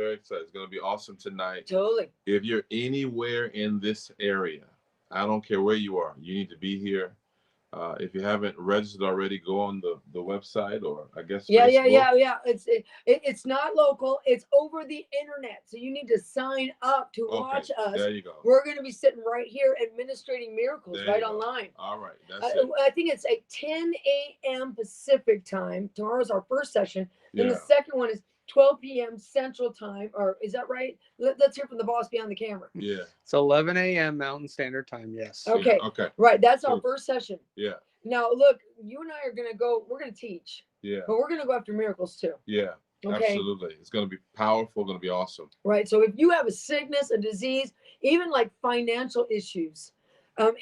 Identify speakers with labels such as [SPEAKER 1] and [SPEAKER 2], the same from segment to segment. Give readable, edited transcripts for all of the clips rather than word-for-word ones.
[SPEAKER 1] very excited. It's going to be awesome tonight.
[SPEAKER 2] Totally.
[SPEAKER 1] If you're anywhere in this area, I don't care where you are, you need to be here. If you haven't registered already, go on the website, or I guess Facebook.
[SPEAKER 2] Yeah. It's not local. It's over the internet. So you need to sign up to
[SPEAKER 1] Okay,
[SPEAKER 2] watch us.
[SPEAKER 1] there you go.
[SPEAKER 2] We're going to be sitting right here administrating miracles
[SPEAKER 1] There
[SPEAKER 2] right
[SPEAKER 1] you go.
[SPEAKER 2] online.
[SPEAKER 1] All right, that's it.
[SPEAKER 2] I think it's at 10 a.m. Pacific time. Tomorrow's our first session. Then
[SPEAKER 1] Yeah.
[SPEAKER 2] the second one is 12 p.m. Central time. Or is that right? Let's hear from the boss behind the camera.
[SPEAKER 1] Yeah.
[SPEAKER 3] It's 11 a.m. Mountain Standard Time. Yes.
[SPEAKER 2] Okay.
[SPEAKER 1] Yeah, okay.
[SPEAKER 2] Right. That's our
[SPEAKER 1] So-
[SPEAKER 2] first session.
[SPEAKER 1] Yeah.
[SPEAKER 2] Now, look, you and I are going to go. We're going to teach.
[SPEAKER 1] Yeah.
[SPEAKER 2] But we're going to go after miracles too.
[SPEAKER 1] Yeah.
[SPEAKER 2] Okay.
[SPEAKER 1] Absolutely. It's going to be powerful. Going to be awesome.
[SPEAKER 2] Right. So if you have a sickness, a disease, even like financial issues,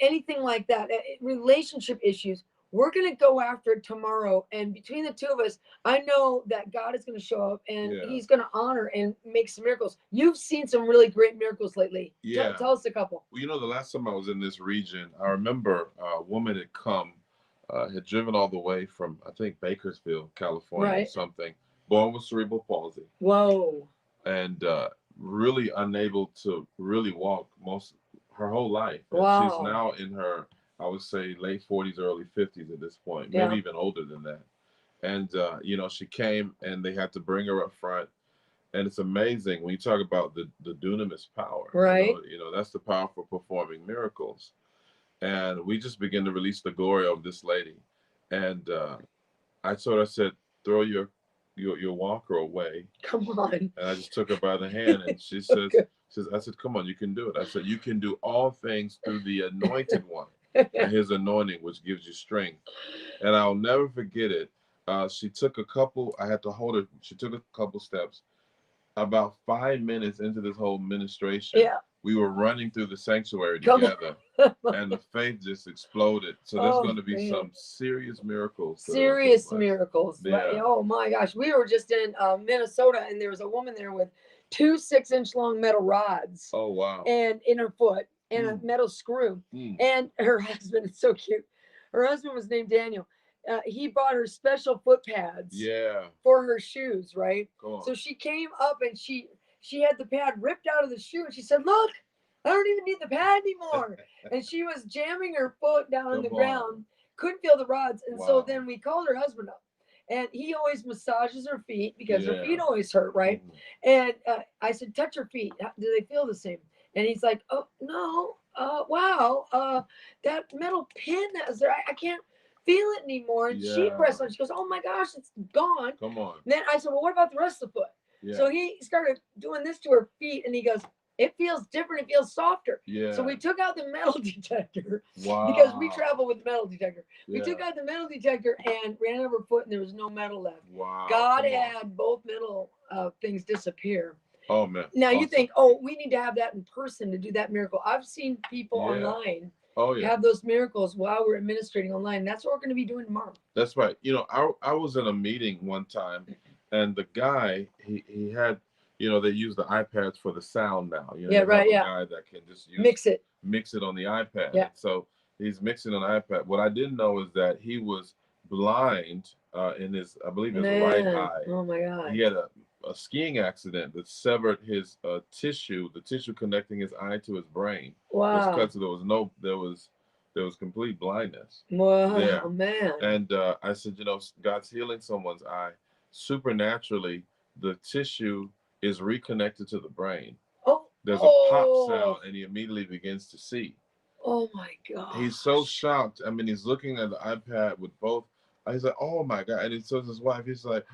[SPEAKER 2] anything like that, relationship issues, we're going to go after it tomorrow. And between the two of us, I know that God is going to show up and he's going to honor and make some miracles. You've seen some really great miracles lately.
[SPEAKER 1] Yeah.
[SPEAKER 2] Tell us a couple.
[SPEAKER 1] Well, you know, the last time I was in this region, I remember a woman had come, had driven all the way from, I think, Bakersfield, California, or something, born with cerebral palsy.
[SPEAKER 2] Whoa.
[SPEAKER 1] And really unable to really walk her whole life. And
[SPEAKER 2] Wow.
[SPEAKER 1] she's now in her, I would say, late 40s, early 50s at this point, maybe even older than that. And, you know, she came and they had to bring her up front. And it's amazing when you talk about the dunamis power.
[SPEAKER 2] Right.
[SPEAKER 1] You know, that's the power for performing miracles. And we just began to release the glory of this lady. And I said, throw your walker away.
[SPEAKER 2] Come on.
[SPEAKER 1] And I just took her by the hand and she says, I said, come on, you can do it. I said, you can do all things through the anointed one. And his anointing, which gives you strength. And I'll never forget it. She took I had to hold her. She took a couple steps. About 5 minutes into this whole ministration, we were running through the sanctuary together. And the faith just exploded. So there's going to be some serious miracles.
[SPEAKER 2] Serious miracles.
[SPEAKER 1] Yeah.
[SPEAKER 2] Oh my gosh. We were just in Minnesota and there was a woman there with 2 6-inch long metal rods.
[SPEAKER 1] Oh, wow.
[SPEAKER 2] And in her foot. And a metal screw. And her husband is so cute. Her husband was named Daniel. He bought her special foot pads for her shoes, right? So she came up and she had the pad ripped out of the shoe and she said, look, I don't even need the pad anymore. And she was jamming her foot down on the ground, couldn't feel the rods. And so then we called her husband up. And he always massages her feet because her feet always hurt, right? And I said, touch her feet. Do they feel the same? And he's like, oh, no, wow, that metal pin that was there, I can't feel it anymore. And she pressed on, she goes, oh my gosh, it's gone.
[SPEAKER 1] Come on.
[SPEAKER 2] And then I said, well, what about the rest of the foot? So he started doing this to her feet and he goes, it feels different, it feels softer. So we took out the metal detector because we travel with the metal detector. We took out the metal detector and ran over her foot and there was no metal left. God had both metal things disappear.
[SPEAKER 1] Oh, man.
[SPEAKER 2] Now you think, oh, we need to have that in person to do that miracle. I've seen people online have those miracles while we're administrating online. That's what we're going to be doing tomorrow.
[SPEAKER 1] That's right. You know, I was in a meeting one time and the guy, he had, you know, they use the iPads for the sound now. You know, a guy that can just mix it on the iPad. Yeah. So he's mixing on the iPad. What I didn't know is that he was blind in his, I believe his right eye.
[SPEAKER 2] Oh my God.
[SPEAKER 1] He had a skiing accident that severed his the tissue connecting his eye to his brain.
[SPEAKER 2] Wow.
[SPEAKER 1] Was cut, so there was complete blindness.
[SPEAKER 2] Wow, yeah. Man.
[SPEAKER 1] And I said, you know, God's healing someone's eye. Supernaturally, the tissue is reconnected to the brain.
[SPEAKER 2] Oh.
[SPEAKER 1] There's a pop sound and he immediately begins to see.
[SPEAKER 2] Oh my God.
[SPEAKER 1] He's so shocked. I mean, he's looking at the iPad with both. He's like, oh my God. And he tells his wife, he's like,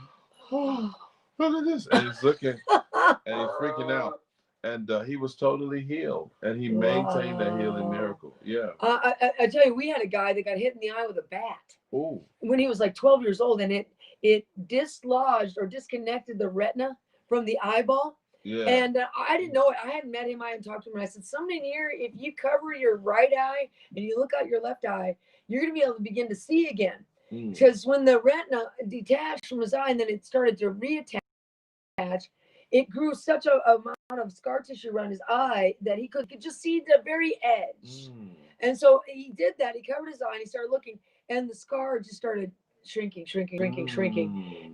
[SPEAKER 1] oh, look at this. And he's looking and he's freaking out. And he was totally healed. And he maintained that healing miracle. Yeah.
[SPEAKER 2] I tell you, we had a guy that got hit in the eye with a bat.
[SPEAKER 1] Ooh. When
[SPEAKER 2] he was like 12 years old. And it dislodged or disconnected the retina from the eyeball. Yeah. And I didn't know it. I hadn't met him. I hadn't talked to him. And I said, someday in here, if you cover your right eye and you look out your left eye, you're going to be able to begin to see again. Because when the retina detached from his eye and then it started to reattach, it grew such a amount of scar tissue around his eye that he could just see the very edge. And so he did that. He covered his eye and he started looking, and the scar just started shrinking,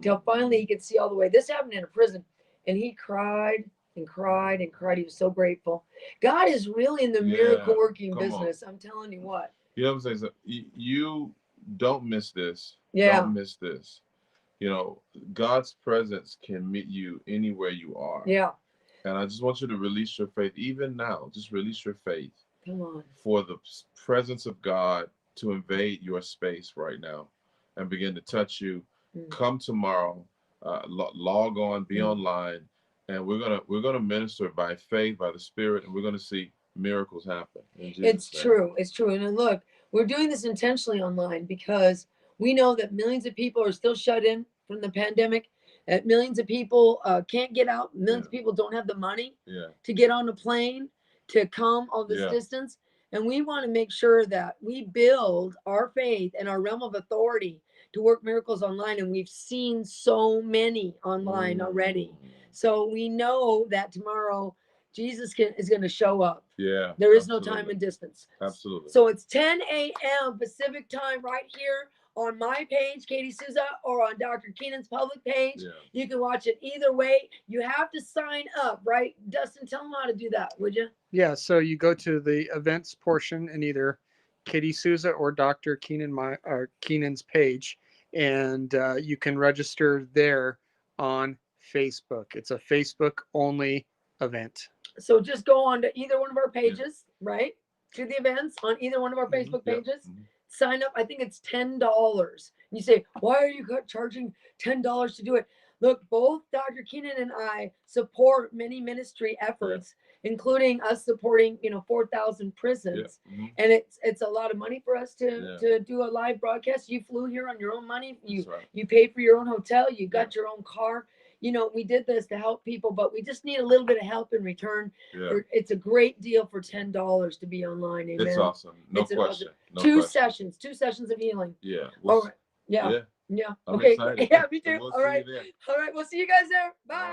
[SPEAKER 2] till finally he could see all the way. This happened in a prison. and he cried and cried and cried. He was so grateful. God is really in the miracle working business. I'm telling you what.
[SPEAKER 1] You know what I'm saying? So you don't miss this.
[SPEAKER 2] Yeah.
[SPEAKER 1] Don't miss this. You know, God's presence can meet you anywhere you are.
[SPEAKER 2] Yeah.
[SPEAKER 1] And I just want you to release your faith. Even now, just release your faith.
[SPEAKER 2] Come on.
[SPEAKER 1] For the presence of God to invade your space right now and begin to touch you. Come tomorrow, log on, be online, and we're gonna minister by faith, by the Spirit, and we're gonna see miracles happen.
[SPEAKER 2] It's true. It's true. And look, we're doing this intentionally online because we know that millions of people are still shut in from the pandemic, that millions of people can't get out, millions of people don't have the money to get on a plane, to come all this distance. And we want to make sure that we build our faith and our realm of authority to work miracles online. And we've seen so many online already. So we know that tomorrow Jesus is going to show up.
[SPEAKER 1] Yeah.
[SPEAKER 2] There is no time and distance.
[SPEAKER 1] Absolutely.
[SPEAKER 2] So it's 10 a.m. Pacific time right here on my page, Katie Souza, or on Dr. Keenan's public page. Yeah. You can watch it either way. You have to sign up, right? Dustin, tell them how to do that, would you?
[SPEAKER 3] Yeah, so you go to the events portion in either Katie Souza or Dr. Keenan's page, and you can register there on Facebook. It's a Facebook-only event.
[SPEAKER 2] So just go on to either one of our pages, right? To the events on either one of our Facebook pages. Sign up. I think it's $10. You say, why are you charging $10 to do it? Look, both Dr. Keenan and I support many ministry efforts, including us supporting, 4,000 prisons. And it's a lot of money for us to do a live broadcast. You flew here on your own money. You paid for your own hotel. You got your own car. We did this to help people, but we just need a little bit of help in return. It's a great deal for $10 to be online. Amen.
[SPEAKER 1] It's awesome. No question.
[SPEAKER 2] Two sessions of healing.
[SPEAKER 1] Yeah.
[SPEAKER 2] All right. Yeah.
[SPEAKER 1] Yeah.
[SPEAKER 2] Okay.
[SPEAKER 1] Excited.
[SPEAKER 2] Yeah, me too.
[SPEAKER 1] We'll
[SPEAKER 2] All right. All right. We'll see you guys there. Bye.